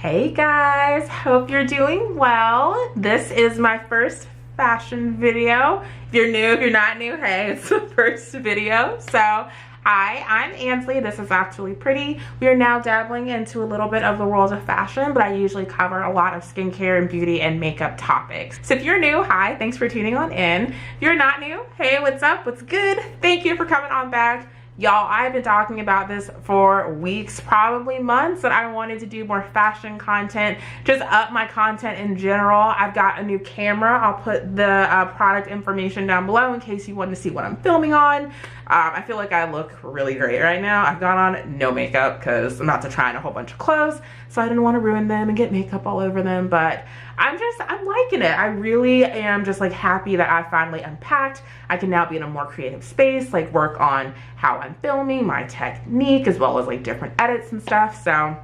Hey guys, hope you're doing well. This is my first fashion video. If you're new, if you're not new, hey, it's the first video. So hi, I'm Ansley. This is Actually Pretty. We are now dabbling into a little bit of the world of fashion, but I usually cover a lot of skincare and beauty and makeup topics. So if you're new, hi, thanks for tuning on in. If you're not new, hey, what's up? What's good? Thank you for coming on back. Y'all, I've been talking about this for weeks, probably months, that I wanted to do more fashion content, just up my content in general. I've got a new camera. I'll put the product information down below in case you want to see what I'm filming on. I feel like I look really great right now. I've got on no makeup because I'm about to try on a whole bunch of clothes, so I didn't want to ruin them and get makeup all over them, but I'm liking it. I really am just like happy that I finally unpacked. I can now be in a more creative space, like work on how I'm filming, my technique, as well as like different edits and stuff. So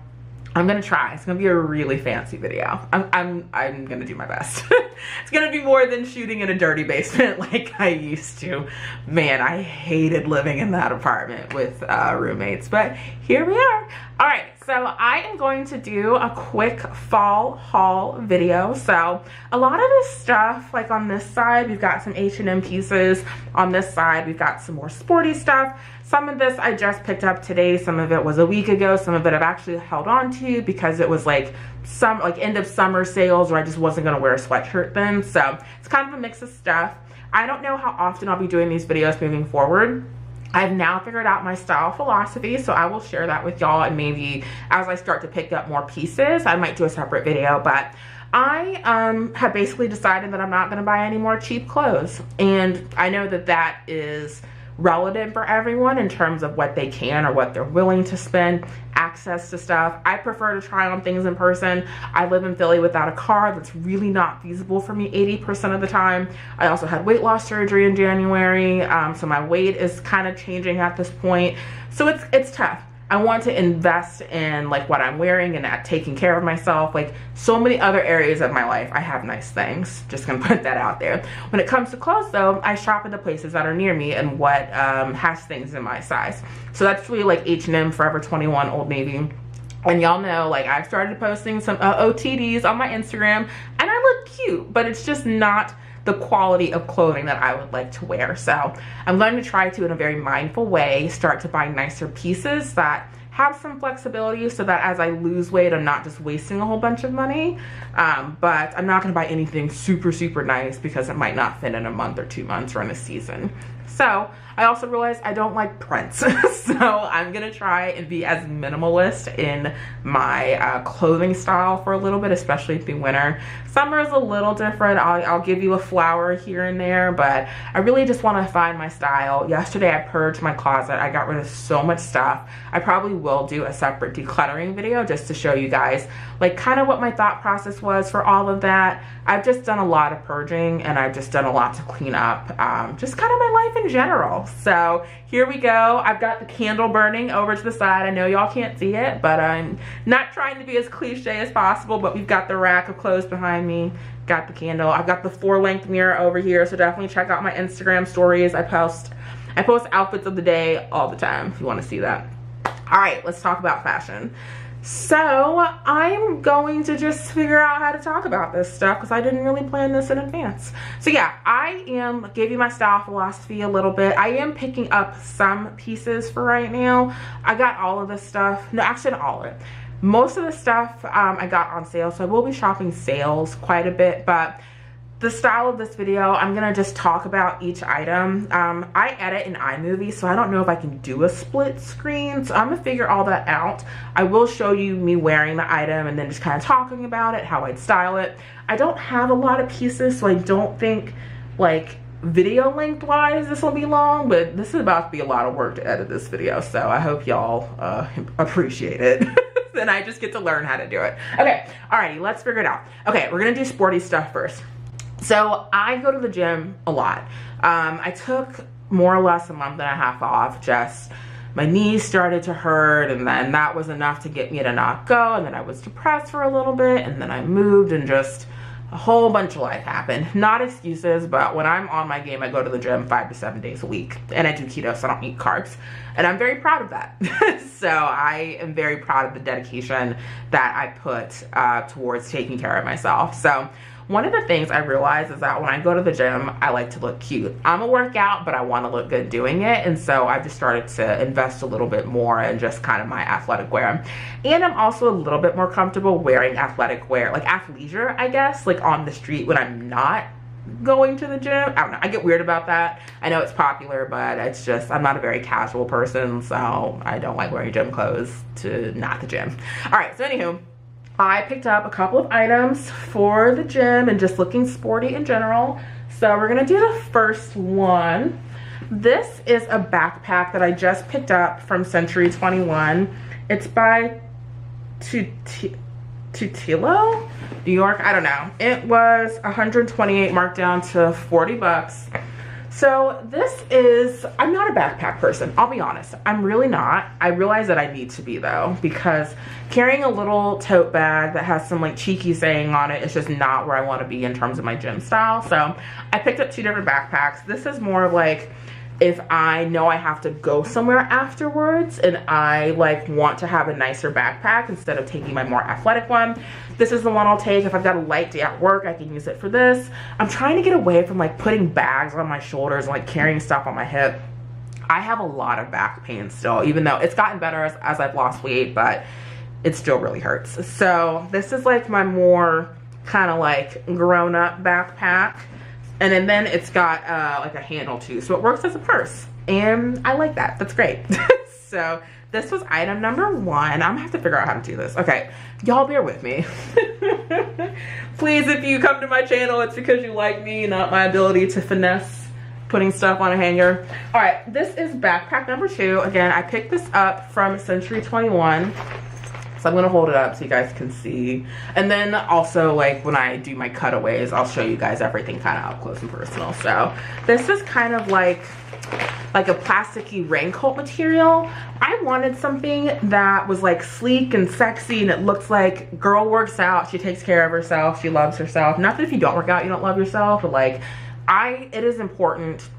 I'm gonna try. It's gonna be a really fancy video. I'm gonna do my best. It's gonna be more than shooting in a dirty basement like I used to. Man, I hated living in that apartment with roommates, but here we are. All right, so I am going to do a quick fall haul video. So a lot of this stuff, like on this side, we've got some H&M pieces. On this side, we've got some more sporty stuff. Some of this I just picked up today. Some of it was a week ago. Some of it I've actually held on to because it was like some end of summer sales, or I just wasn't gonna wear a sweatshirt then. So it's kind of a mix of stuff. I don't know how often I'll be doing these videos moving forward. I've now figured out my style philosophy, so I will share that with y'all, and maybe as I start to pick up more pieces, I might do a separate video. But I have basically decided that I'm not gonna buy any more cheap clothes, and I know that that is relative for everyone in terms of what they can or what they're willing to spend, access to stuff. I prefer to try on things in person. I live in Philly without a car. That's really not feasible for me 80% of the time. I also had weight loss surgery in January, so my weight is kind of changing at this point. So it's tough. I want to invest in like what I'm wearing and at taking care of myself. Like so many other areas of my life, I have nice things. Just gonna put that out there. When it comes to clothes though, I shop at the places that are near me and what has things in my size. So that's really like H&M, Forever 21, Old Navy. And y'all know, like I've started posting some OTDs on my Instagram and I look cute, but it's just not the quality of clothing that I would like to wear. So I'm going to try to, in a very mindful way, start to buy nicer pieces that have some flexibility so that as I lose weight, I'm not just wasting a whole bunch of money. But I'm not gonna buy anything super, super nice because it might not fit in a month or 2 months or in a season. So I also realized I don't like prints. So I'm gonna try and be as minimalist in my clothing style for a little bit, especially through winter. Summer is a little different. I'll give you a flower here and there, but I really just wanna find my style. Yesterday I purged my closet. I got rid of so much stuff. I probably will do a separate decluttering video just to show you guys like kind of what my thought process was for all of that. I've just done a lot of purging and I've just done a lot to clean up, just kind of my life in general. So here we go. I've got the candle burning over to the side. I know y'all can't see it, but I'm not trying to be as cliche as possible, but we've got the rack of clothes behind me. Got the candle. I've got the 4-length mirror over here, so definitely check out my Instagram stories. I post outfits of the day all the time if you want to see that. All right, let's talk about fashion. So I'm going to just figure out how to talk about this stuff because I didn't really plan this in advance. So yeah, I am giving my style philosophy a little bit. I am picking up some pieces for right now. I got all of this stuff. No, actually not all of it. Most of the stuff I got on sale, so I will be shopping sales quite a bit, but the style of this video, I'm gonna just talk about each item. I edit in iMovie, so I don't know if I can do a split screen, so I'm gonna figure all that out. I will show you me wearing the item and then just kind of talking about it, how I'd style it. I don't have a lot of pieces, so I don't think like video length wise this will be long, but this is about to be a lot of work to edit this video, so I hope y'all appreciate it. Then I just get to learn how to do it. Okay, alrighty, let's figure it out. Okay, we're gonna do sporty stuff first. So I go to the gym a lot. I took more or less a month and a half off. Just my knees started to hurt, and then that was enough to get me to not go, and then I was depressed for a little bit, and then I moved and just a whole bunch of life happened. Not excuses, but when I'm on my game, I go to the gym 5 to 7 days a week, and I do keto, so I don't eat carbs, and I'm very proud of that. So I am very proud of the dedication that I put towards taking care of myself. So one of the things I realized is that when I go to the gym, I like to look cute. I'm a workout, but I want to look good doing it. And so I've just started to invest a little bit more in just kind of my athletic wear. And I'm also a little bit more comfortable wearing athletic wear, like athleisure, I guess, like on the street when I'm not going to the gym. I don't know, I get weird about that. I know it's popular, but it's just, I'm not a very casual person, so I don't like wearing gym clothes to not the gym. All right, so anywho, I picked up a couple of items for the gym and just looking sporty in general. So we're gonna do the first one. This is a backpack that I just picked up from Centurty21. It's by Tutilo, New York, I don't know. It was $128 marked down to 40 bucks. So this is, I'm not a backpack person, I'll be honest. I'm really not. I realize that I need to be though, because carrying a little tote bag that has some like cheeky saying on it is just not where I want to be in terms of my gym style. So I picked up 2 different backpacks. This is more of like, if I know I have to go somewhere afterwards and I like want to have a nicer backpack instead of taking my more athletic one, this is the one I'll take. If I've got a light day at work, I can use it for this. I'm trying to get away from like putting bags on my shoulders and like carrying stuff on my hip. I have a lot of back pain still, even though it's gotten better as I've lost weight, but it still really hurts. So this is like my more kind of like grown-up backpack. And then it's got like a handle too, so it works as a purse, and I like that. That's great. So this was item number 1. I'm gonna have to figure out how to do this. Okay, y'all bear with me. Please, if you come to my channel, it's because you like me, not my ability to finesse putting stuff on a hanger. All right, this is backpack number 2. Again, I picked this up from Century21. So I'm gonna hold it up so you guys can see. And then also like when I do my cutaways, I'll show you guys everything kind of up close and personal. So this is kind of like a plasticky raincoat material. I wanted something that was like sleek and sexy, and it looks like girl works out, she takes care of herself, she loves herself. Not that if you don't work out, you don't love yourself, but like it is important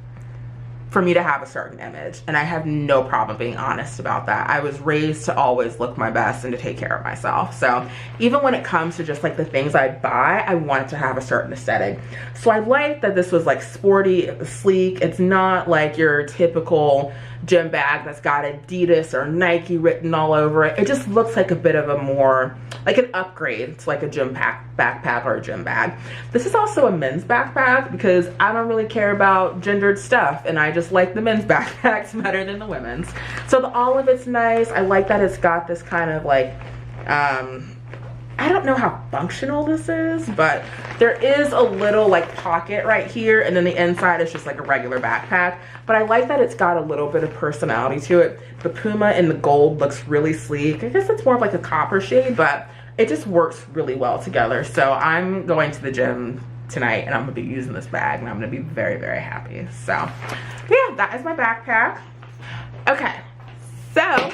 for me to have a certain image, and I have no problem being honest about that. I was raised to always look my best and to take care of myself. So even when it comes to just like the things I buy, I want it to have a certain aesthetic. So I like that this was like sporty, it was sleek. It's not like your typical gym bag that's got Adidas or Nike written all over it. It just looks like a bit of a more, like an upgrade to like a gym backpack or a gym bag. This is also a men's backpack because I don't really care about gendered stuff, and I just like the men's backpacks better than the women's. So all of it's nice. I like that it's got this kind of like, I don't know how functional this is, but there is a little like pocket right here, and then the inside is just like a regular backpack. But I like that it's got a little bit of personality to it. The Puma and the gold looks really sleek. I guess it's more of like a copper shade, but it just works really well together. So I'm going to the gym tonight and I'm gonna be using this bag, and I'm gonna be very, very happy. So yeah, that is my backpack. Okay, so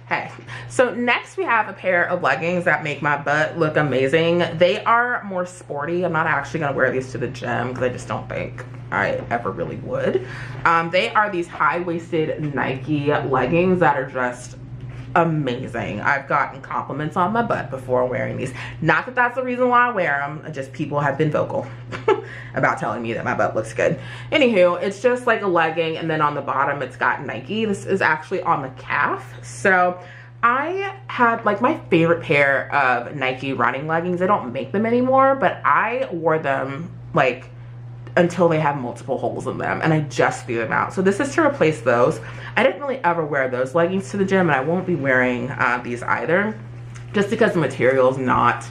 hey, so next we have a pair of leggings that make my butt look amazing. They are more sporty. I'm not actually gonna wear these to the gym because I just don't think I ever really would. They are these high-waisted Nike leggings that are just amazing. I've gotten compliments on my butt before wearing these. Not that that's the reason why I wear them, just people have been vocal about telling me that my butt looks good. Anywho, it's just like a legging, and then on the bottom it's got Nike. This is actually on the calf. So I had like my favorite pair of Nike running leggings. They don't make them anymore, but I wore them like until they have multiple holes in them, and I just threw them out. So this is to replace those. I didn't really ever wear those leggings to the gym, and I won't be wearing these either, just because the material is not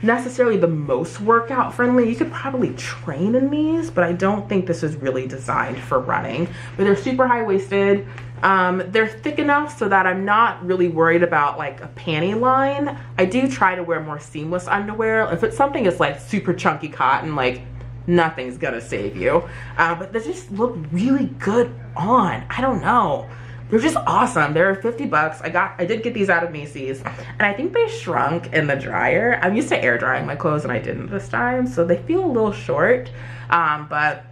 necessarily the most workout friendly. You could probably train in these, but I don't think this is really designed for running. But they're super high-waisted. They're thick enough so that I'm not really worried about like a panty line. I do try to wear more seamless underwear. If it's something that's like super chunky cotton, like nothing's gonna save you. But they just look really good on. I don't know. they're just awesome. They're 50 bucks. I did get these out of Macy's, and I think they shrunk in the dryer. I'm used to air drying my clothes and I didn't this time, so they feel a little short. But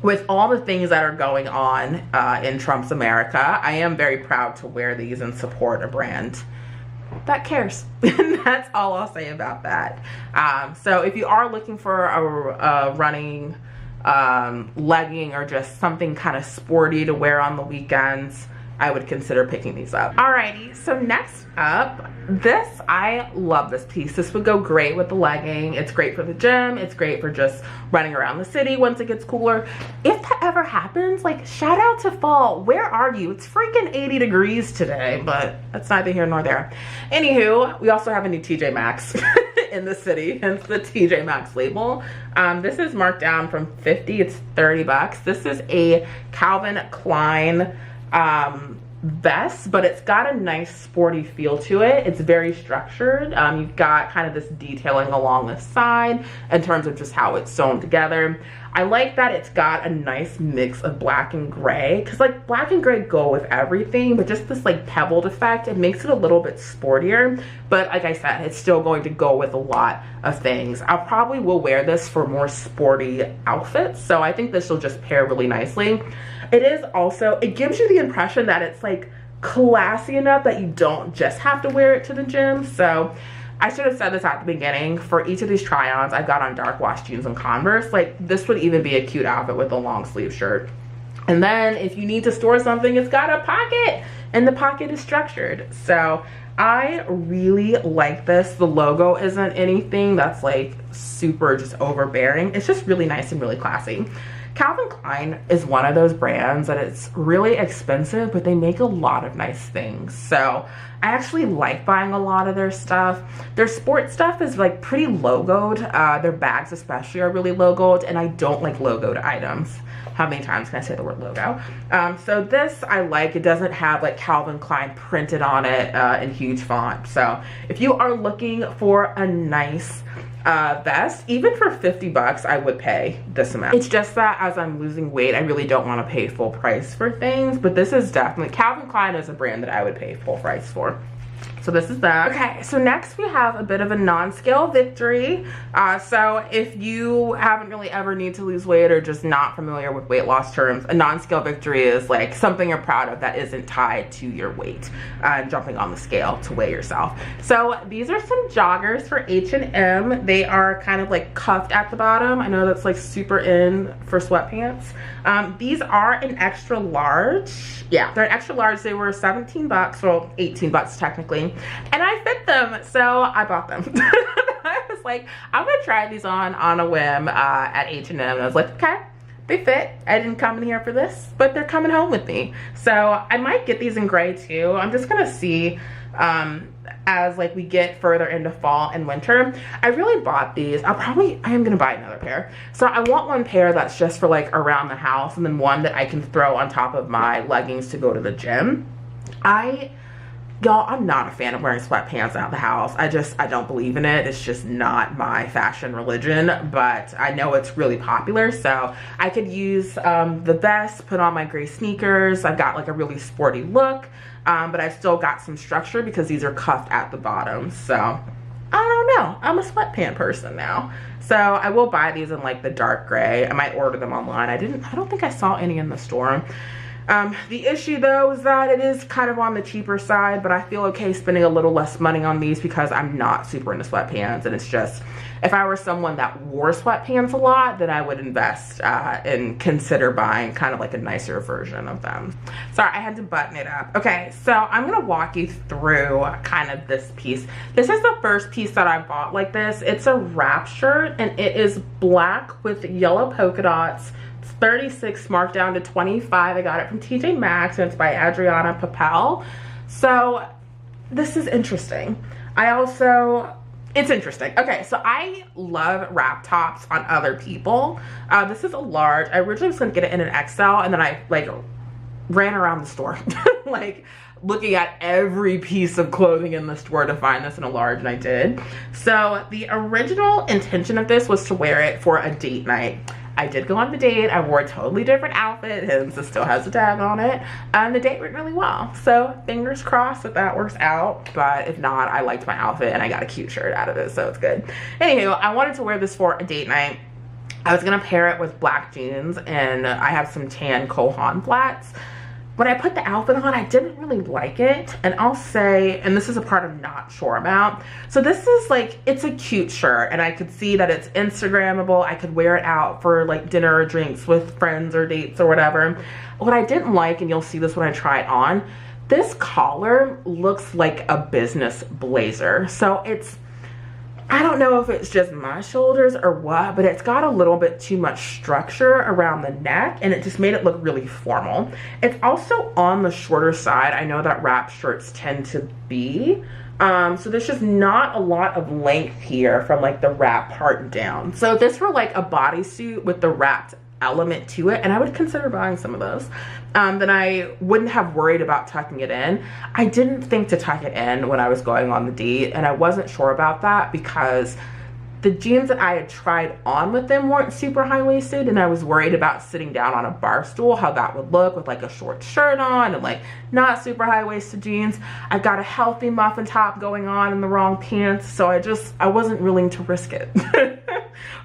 with all the things that are going on in Trump's America, I am very proud to wear these and support a brand that cares. That's all I'll say about that. So if you are looking for a running legging or just something kind of sporty to wear on the weekends, I would consider picking these up. Alrighty, so next up, I love this piece. This would go great with the legging. It's great for the gym. It's great for just running around the city once it gets cooler. If that ever happens, like, shout out to fall. Where are you? It's freaking 80 degrees today, but that's neither here nor there. Anywho, we also have a new TJ Maxx in the city, hence the TJ Maxx label. This is marked down from 50, it's 30 bucks. This is a Calvin Klein vest, but it's got a nice sporty feel to it. It's very structured. You've got kind of this detailing along the side in terms of just how it's sewn together. I like that it's got a nice mix of black and gray, because like black and gray go with everything, but just this like pebbled effect, it makes it a little bit sportier. But like I said, it's still going to go with a lot of things. I probably will wear this for more sporty outfits, so I think this will just pair really nicely. It is also, it gives you the impression that it's like classy enough that you don't just have to wear it to the gym. So I should have said this at the beginning. For each of these try-ons, I've got on dark wash jeans and Converse. Like, this would even be a cute outfit with a long sleeve shirt. And then if you need to store something, it's got a pocket, and the pocket is structured. So I really like this. The logo isn't anything that's like super just overbearing. It's just really nice and really classy. Calvin Klein is one of those brands that it's really expensive, but they make a lot of nice things. So I actually like buying a lot of their stuff. Their sports stuff is like pretty logoed. Their bags especially are really logoed, and I don't like logoed items. How many times can I say the word logo? So this I like. It doesn't have like Calvin Klein printed on it in huge font. So if you are looking for a nice vest, even for 50 bucks, I would pay this amount. It's just that as I'm losing weight, I really don't want to pay full price for things, but this is definitely, Calvin Klein is a brand that I would pay full price for. So this is that. Okay, so next we have a bit of a non-scale victory. So if you haven't really ever need to lose weight or just not familiar with weight loss terms, a non-scale victory is like something you're proud of that isn't tied to your weight, jumping on the scale to weigh yourself. So these are some joggers for H&M. They are kind of like cuffed at the bottom. I know that's like super in for sweatpants. These are an extra large. Yeah, they're an extra large. They were 17 bucks, well 18 bucks technically, and I fit them, so I bought them. I was like, I'm gonna try these on a whim at H&M, and I was like, okay, they fit. I didn't come in here for this, but they're coming home with me. So I might get these in gray too. I'm just gonna see as like we get further into fall and winter. I really bought these. I am gonna buy another pair. So I want one pair that's just for like around the house, and then one that I can throw on top of my leggings to go to the gym. Y'all, I'm not a fan of wearing sweatpants out the house. I don't believe in it. It's just not my fashion religion, but I know it's really popular. So I could use the vest, put on my gray sneakers. I've got like a really sporty look, but I've still got some structure because these are cuffed at the bottom. So I don't know. I'm a sweatpant person now. So I will buy these in like the dark gray. I might order them online. I don't think I saw any in the store. The issue though is that it is kind of on the cheaper side, but I feel okay spending a little less money on these because I'm not super into sweatpants, and it's just, if I were someone that wore sweatpants a lot, then I would invest and consider buying kind of like a nicer version of them. Sorry, I had to button it up. Okay, so I'm gonna walk you through kind of this piece. This is the first piece that I bought like this. It's a wrap shirt, and it is black with yellow polka dots. 36 marked down to 25. I got it from TJ Maxx, and it's by Adriana Papel. So this is interesting. It's interesting. Okay, so I love wrap tops on other people. This is a large. I originally was gonna get it in an XL, and then I like ran around the store like looking at every piece of clothing in the store to find this in a large, and I did. So the original intention of this was to wear it for a date night. I did go on the date. I wore a totally different outfit, hence it still has a tag on it. And the date went really well. So fingers crossed that that works out. But if not, I liked my outfit and I got a cute shirt out of it, so it's good. Anywho, I wanted to wear this for a date night. I was gonna pair it with black jeans, and I have some tan Cole Haan flats. When I put the outfit on, I didn't really like it. And I'll say, and this is a part I'm not sure about. So this is like, it's a cute shirt, and I could see that it's Instagrammable. I could wear it out for like dinner or drinks with friends or dates or whatever. What I didn't like, and you'll see this when I try it on, this collar looks like a business blazer. So it's, I don't know if it's just my shoulders or what, but it's got a little bit too much structure around the neck, and it just made it look really formal. It's also on the shorter side. I know that wrap shirts tend to be. So there's just not a lot of length here from like the wrap part down. So if this were like a bodysuit with the wrapped element to it, and I would consider buying some of those, then I wouldn't have worried about tucking it in. I didn't think to tuck it in when I was going on the date, and I wasn't sure about that because the jeans that I had tried on with them weren't super high-waisted, and I was worried about sitting down on a bar stool, how that would look with like a short shirt on and like not super high-waisted jeans. I've got a healthy muffin top going on in the wrong pants, so I wasn't willing to risk it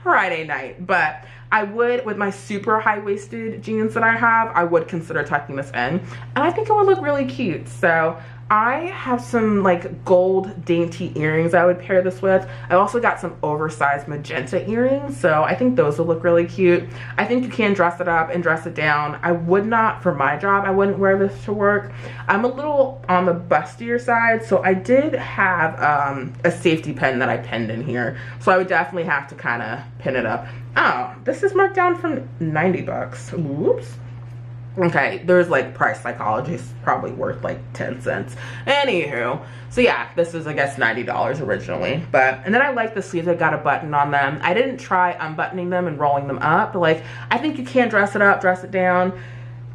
Friday night. But I would, with my super high-waisted jeans that I have, I would consider tucking this in, and I think it would look really cute. So I have some like gold dainty earrings I would pair this with. I also got some oversized magenta earrings, so I think those will look really cute. I think you can dress it up and dress it down. I would not, for my job, I wouldn't wear this to work. I'm a little on the bustier side, so I did have a safety pin that I pinned in here, so I would definitely have to kind of pin it up. Oh, this is marked down from 90 bucks. Whoops. Okay, there's like price psychology, it's probably worth like 10 cents. Anywho, so yeah, this is I guess $90 originally. But, and then I like the sleeves, I got a button on them. I didn't try unbuttoning them and rolling them up, but like, I think you can dress it up, dress it down.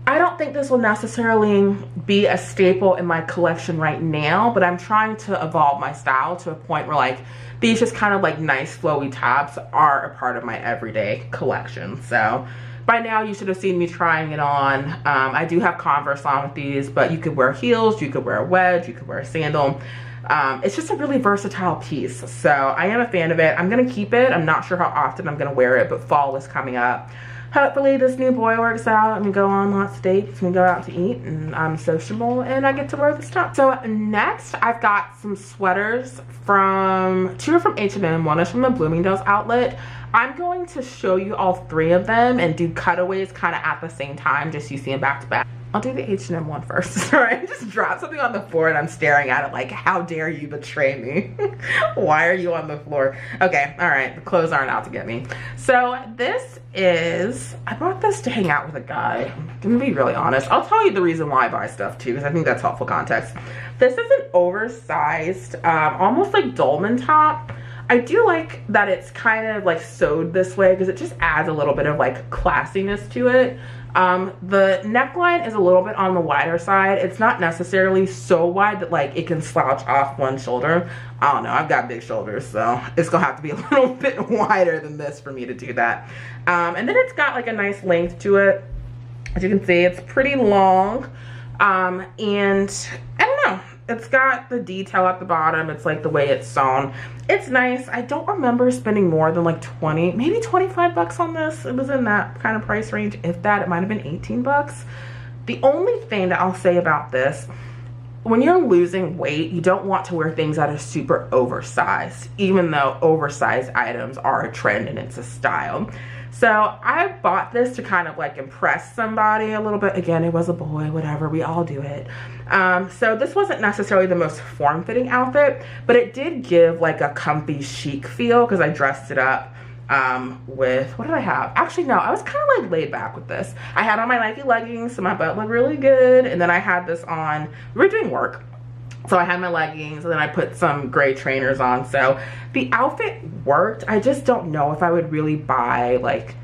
I don't think this will necessarily be a staple in my collection right now, but I'm trying to evolve my style to a point where like, these just kind of like nice flowy tops are a part of my everyday collection. So by now you should have seen me trying it on. I do have Converse on with these, but you could wear heels, you could wear a wedge, you could wear a sandal. It's just a really versatile piece, so I am a fan of it. I'm gonna keep it. I'm not sure how often I'm gonna wear it, but fall is coming up. Hopefully this new boy works out and we go on lots of dates and we go out to eat and I'm sociable and I get to wear this top. So next I've got some sweaters from, two are from H&M, one is from the Bloomingdale's outlet. I'm going to show you all three of them and do cutaways kind of at the same time, just so you see them back to back. I'll do the H&M one first. Sorry, I just dropped something on the floor and I'm staring at it like, how dare you betray me? Why are you on the floor? Okay, all right, the clothes aren't out to get me. So this is, I bought this to hang out with a guy. I'm gonna be really honest. I'll tell you the reason why I buy stuff too, because I think that's helpful context. This is an oversized, almost like dolman top. I do like that it's kind of like sewed this way because it just adds a little bit of like classiness to it. The neckline is a little bit on the wider side. It's not necessarily so wide that like it can slouch off one shoulder. I don't know, I've got big shoulders, so it's gonna have to be a little bit wider than this for me to do that. And then it's got like a nice length to it. As you can see, it's pretty long. And I don't know, it's got the detail at the bottom. It's like the way it's sewn. It's nice. I don't remember spending more than like 20, maybe 25 bucks on this. It was in that kind of price range. If that, it might have been 18 bucks. The only thing that I'll say about this, when you're losing weight, you don't want to wear things that are super oversized, even though oversized items are a trend and it's a style. So I bought this to kind of like impress somebody a little bit. Again, it was a boy, whatever, we all do it. So this wasn't necessarily the most form-fitting outfit, but it did give like a comfy chic feel because I dressed it up with, what did I have? Actually, no, I was kind of like laid back with this. I had on my Nike leggings, so my butt looked really good. And then I had this on, we were doing work. So I had my leggings and then I put some gray trainers on. So the outfit worked. I just don't know if I would really buy like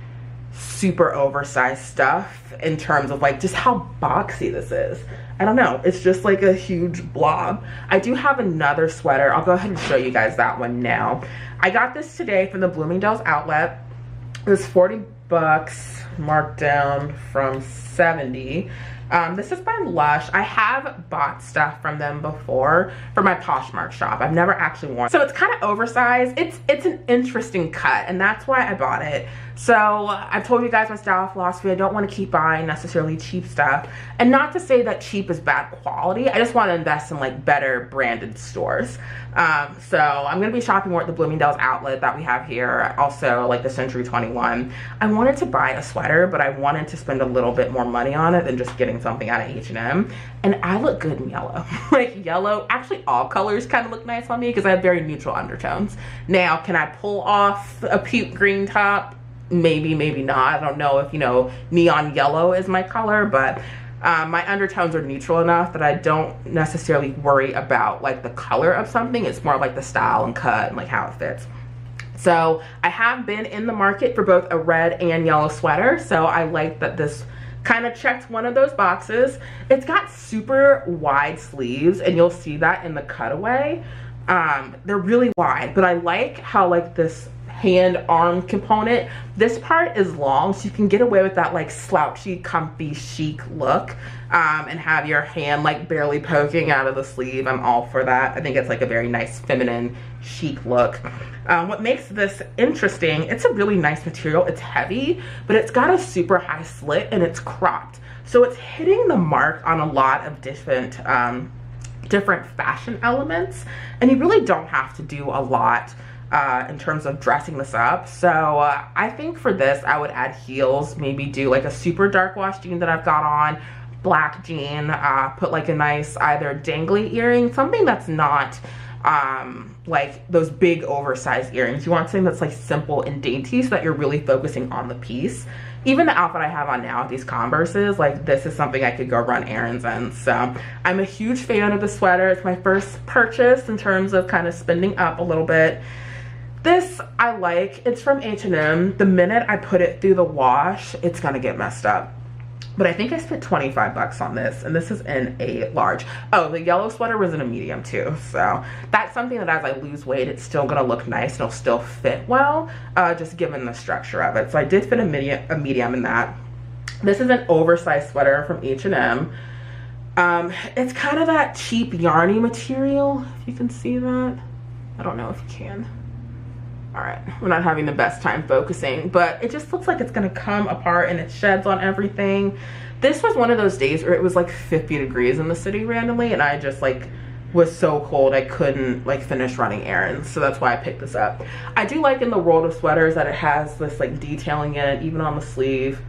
super oversized stuff in terms of like just how boxy this is. I don't know. It's just like a huge blob. I do have another sweater. I'll go ahead and show you guys that one now. I got this today from the Bloomingdale's outlet. It was 40 bucks, marked down from 70. This is by Lush. I have bought stuff from them before for my Poshmark shop. I've never actually worn it. So it's kind of oversized. It's an interesting cut, and that's why I bought it. So I've told you guys my style philosophy. I don't want to keep buying necessarily cheap stuff. And not to say that cheap is bad quality. I just want to invest in like better branded stores. So I'm going to be shopping more at the Bloomingdale's outlet that we have here. Also like the Centurty21. I wanted to buy a sweater, but I wanted to spend a little bit more money on it than just getting something out of H&M. And I look good in yellow. Like yellow, actually all colors kind of look nice on me because I have very neutral undertones. Now, can I pull off a puke green top? Maybe, maybe not. I don't know if, you know, neon yellow is my color, but my undertones are neutral enough that I don't necessarily worry about like the color of something. It's more like the style and cut and like how it fits. So I have been in the market for both a red and yellow sweater. So I like that this kind of checked one of those boxes. It's got super wide sleeves, and you'll see that in the cutaway. They're really wide, but I like how like this hand arm component, this part is long, so you can get away with that like slouchy, comfy, chic look, and have your hand like barely poking out of the sleeve. I'm all for that. I think it's like a very nice feminine chic look. What makes this interesting, it's a really nice material. It's heavy, but it's got a super high slit and it's cropped, so it's hitting the mark on a lot of different fashion elements, and you really don't have to do a lot in terms of dressing this up. So I think for this I would add heels, maybe do like a super dark wash jean that I've got on, black jean, put like a nice either dangly earring, something that's not like those big oversized earrings. You want something that's like simple and dainty so that you're really focusing on the piece. Even the outfit I have on now with these Converses, like this is something I could go run errands in. So I'm a huge fan of the sweater. It's my first purchase in terms of kind of spending up a little bit. This I like. It's from H&M. The minute I put it through the wash, it's gonna get messed up. But I think I spent 25 bucks on this, and this is in a large. Oh, the yellow sweater was in a medium too. So that's something that as I lose weight, it's still gonna look nice and it'll still fit well, just given the structure of it. So I did fit a medium in that. This is an oversized sweater from H&M. It's kind of that cheap yarny material, if you can see that. I don't know if you can. All right, we're not having the best time focusing, but it just looks like it's gonna come apart and it sheds on everything. This was one of those days where it was like 50 degrees in the city randomly, and I just like was so cold I couldn't like finish running errands. So that's why I picked this up. I do like in the world of sweaters that it has this like detailing in it, even on the sleeve.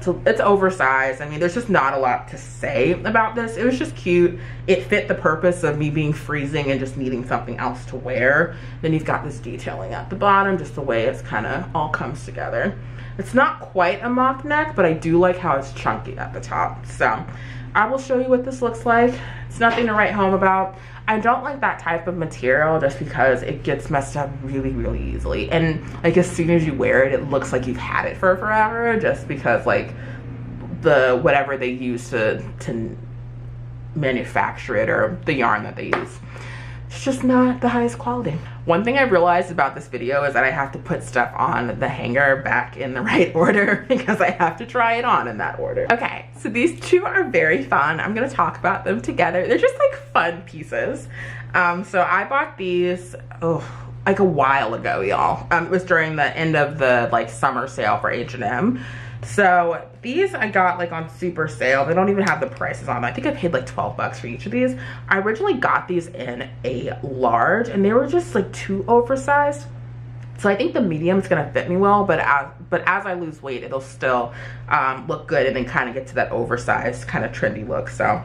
So it's oversized. I mean, there's just not a lot to say about this. It was just cute. It fit the purpose of me being freezing and just needing something else to wear. Then you've got this detailing at the bottom, just the way it's kind of all comes together. It's not quite a mock neck, but I do like how it's chunky at the top. So I will show you what this looks like. It's nothing to write home about. I don't like that type of material just because it gets messed up really, really easily. And like as soon as you wear it, it looks like you've had it for forever, just because like the whatever they use to manufacture it, or the yarn that they use, it's just not the highest quality. One thing I realized about this video is that I have to put stuff on the hanger back in the right order because I have to try it on in that order. Okay, so these two are very fun. I'm gonna talk about them together. They're just like fun pieces. So I bought these like a while ago, y'all. It was during the end of the like summer sale for H&M. So these I got like on super sale. They don't even have the prices on them. I think I paid like 12 bucks for each of these. I originally got these in a large and they were just like too oversized. So I think the medium is gonna fit me well, but as I lose weight, it'll still look good and then kind of get to that oversized kind of trendy look. So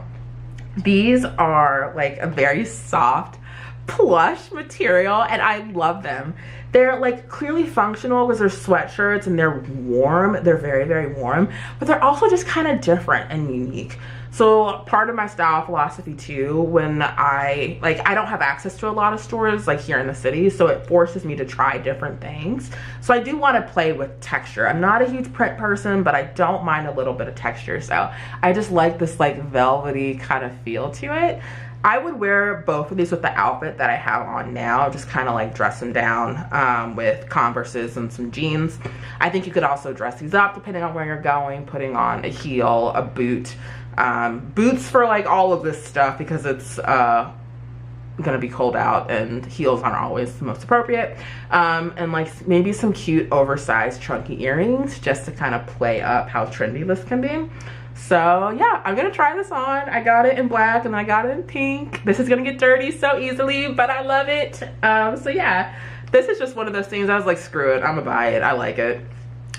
these are like a very soft plush material and I love them. They're like clearly functional because they're sweatshirts and they're warm. They're very, very warm, but they're also just kind of different and unique. So part of my style philosophy too, when I don't have access to a lot of stores like here in the city, so it forces me to try different things. So I do want to play with texture. I'm not a huge print person, but I don't mind a little bit of texture. So I just like this like velvety kind of feel to it. I would wear both of these with the outfit that I have on now, just kind of like dress them down with Converses and some jeans. I think you could also dress these up depending on where you're going, putting on a heel, a boot. Boots for like all of this stuff because it's gonna be cold out and heels aren't always the most appropriate. And like maybe some cute oversized chunky earrings just to kind of play up how trendy this can be. So yeah, I'm gonna try this on. I got it in black and I got it in pink. This is gonna get dirty so easily, but I love it. So yeah, this is just one of those things I was like, screw it, I'm gonna buy it, I like it.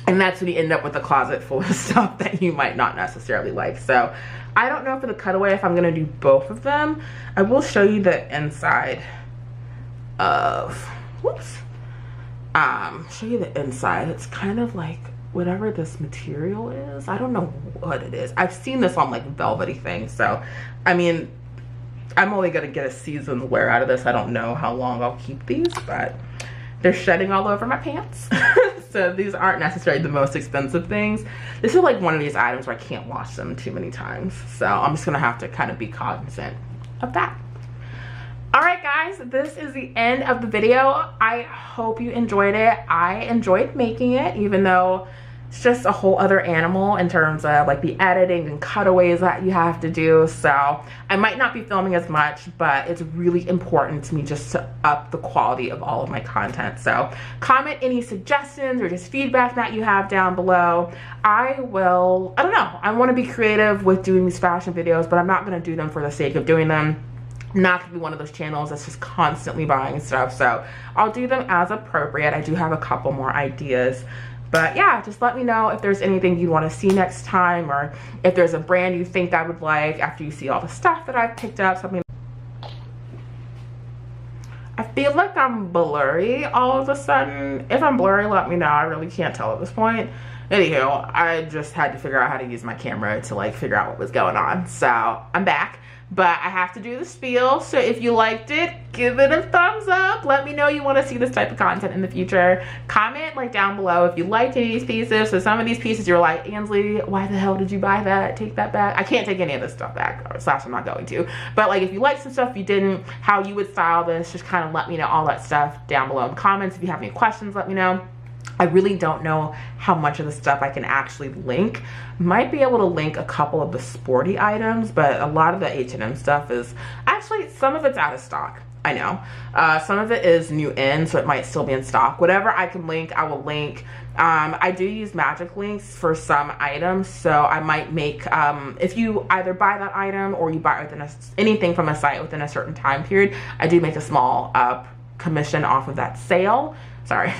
And that's when you end up with a closet full of stuff that you might not necessarily like. So I don't know for the cutaway if I'm gonna do both of them. I will show you the inside of, whoops. Show you the inside. It's kind of like whatever this material is. I don't know what it is. I've seen this on like velvety things. So, I mean, I'm only gonna get a season's wear out of this. I don't know how long I'll keep these, but they're shedding all over my pants. So these aren't necessarily the most expensive things. This is like one of these items where I can't wash them too many times. So I'm just gonna have to kind of be cognizant of that. All right, guys, this is the end of the video. I hope you enjoyed it. I enjoyed making it, even though it's just a whole other animal in terms of like the editing and cutaways that you have to do. So I might not be filming as much, but it's really important to me just to up the quality of all of my content. So comment any suggestions or just feedback that you have down below. I don't know, I want to be creative with doing these fashion videos, but I'm not going to do them for the sake of doing them. I'm not gonna be one of those channels that's just constantly buying stuff. So I'll do them as appropriate. I do have a couple more ideas. But yeah, just let me know if there's anything you want to see next time, or if there's a brand you think I would like after you see all the stuff that I've picked up. Something. I feel like I'm blurry all of a sudden. If I'm blurry, let me know. I really can't tell at this point. Anywho, I just had to figure out how to use my camera to like figure out what was going on. So I'm back. But I have to do the spiel, so if you liked it, give it a thumbs up. Let me know you want to see this type of content in the future. Comment like down below if you liked any of these pieces. So some of these pieces you're like, Ansley, why the hell did you buy that? Take that back. I can't take any of this stuff back, or slash I'm not going to. But like if you liked some stuff, you didn't, how you would style this, just kind of let me know all that stuff down below in the comments. If you have any questions, let me know. I really don't know how much of the stuff I can actually link. Might be able to link a couple of the sporty items, but a lot of the H&M stuff is actually, some of it's out of stock. I know. Some of it is new in, so it might still be in stock. Whatever I can link, I will link. I do use magic links for some items, so I might make, if you either buy that item or you buy within anything from a site within a certain time period, I do make a small commission off of that sale. Sorry.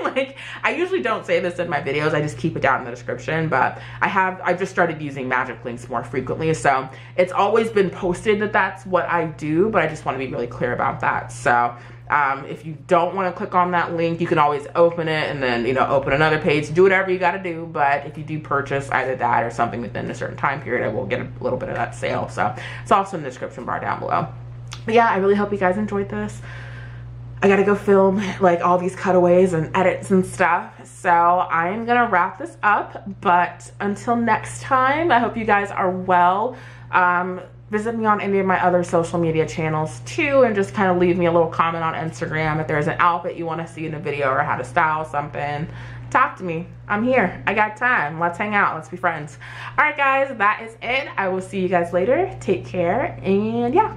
Like, I usually don't say this in my videos, I just keep it down in the description, but I've just started using magic links more frequently, so it's always been posted that that's what I do, but I just want to be really clear about that. So if you don't want to click on that link, you can always open it and then, you know, open another page, do whatever you got to do. But if you do purchase either that or something within a certain time period, I will get a little bit of that sale. So it's also in the description bar down below. But yeah, I really hope you guys enjoyed this. I gotta go film like all these cutaways and edits and stuff, so I'm gonna wrap this up. But until next time, I hope you guys are well. Visit me on any of my other social media channels too, and just kind of leave me a little comment on Instagram if there's an outfit you want to see in a video or how to style something. Talk to me. I'm here. I got time. Let's hang out. Let's be friends. All right, guys, that is it. I will see you guys later. Take care, and yeah.